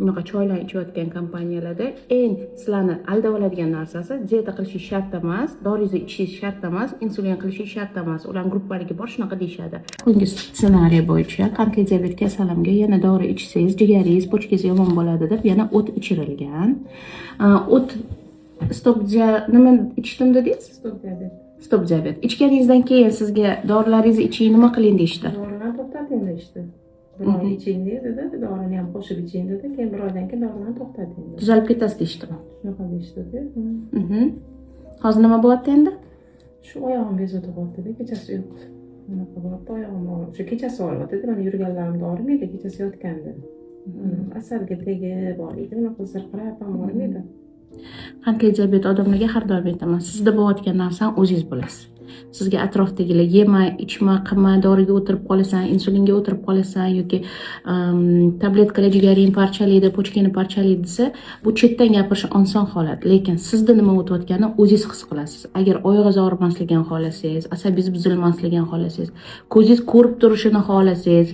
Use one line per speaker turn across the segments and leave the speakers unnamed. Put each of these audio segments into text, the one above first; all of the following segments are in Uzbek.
Bunaqa choylar ichayotgan kompaniyalarda eng sizlarni aldab oladigan narsasi dieta qilish shart emas, doringizni ichishingiz shart emas, insulin qilish shart emas. Ular gruppalariga bor shunaqa deyishadi. Bugungi ssenariy bo'yicha qandli diabet kasalimga yana dori ichsangiz, jigaringiz, pochkangiz yomon bo'ladi deb yana o't ichirilgan. O't nima ichdim dedingiz? Stop diabet. Ichganingizdan keyin sizga dorilaringizni iching, nima qiling deyishdi?
Dorilarni to'xtating deyishdi. Bir oy iching dedi, dorini ham qo'shib iching dedi, keyin bir oydan keyin dorilarni to'xtating dedi.
Tuzalib ketasiz deyishdimi?
Shunaqa deyishdi.
Hozir nima bo'lyapti endi?
Shu oyog'im bezovta bo'lyapti, kechasi yo'q. Bunaqa bo'lyapti, oyog'im og'rib. Shu kechasi og'riyapti, mana yurganlarimda og'rimaydi, kechasi yotganda. Asabga tegib og'riydi, bunaqa zirqirab ham og'rimaydi.
Qandli diabet odamlarga har doim aytaman, sizda bo'layotgan narsani o'zingiz bilasiz. Sizga atrofdagilar yema, ichma, qilma, doriga o'tirib qolasan, insulinga o'tirib qolasan yoki tabletkalar jigaring parchalaydi, pochkani parchalaydi desa, bu chetdan gapirish oson holat, lekin sizda nima o'tayotganini o'zingiz his qilasiz. Agar oyog'ingiz og'rimasligini xohlasangiz, asabingiz buzilmasligini xohlasangiz, ko'zingiz ko'rib turishini xohlasangiz,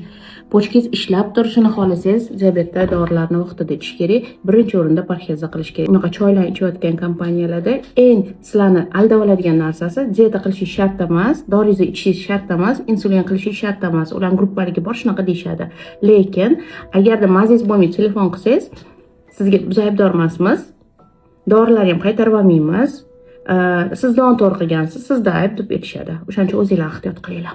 pochkangiz ishlab turishini xohlasangiz, diabetda dorilarni vaqtida ichish kerak. Birinchi o'rinda parhezza qilish kerak. Bunaqa choylar ichayotgan kompaniyalarda eng sizlarni aldab oladigan narsasi dieta qilish shart emas, doringizni ichishingiz shart emas, insulin qilish shart emas. Ular gruppalariga bor shunaqa deyishadi. Lekin agarda mazingiz bo'lmay telefon qilsangiz, sizga biz aybdor emasmiz. Dorilarni ham qaytarib olmaymiz. Siz noto'g'ri qilgansiz, sizda ayb deb aytishadi. O'shaning uchun o'zingizlar ehtiyot qilinglar.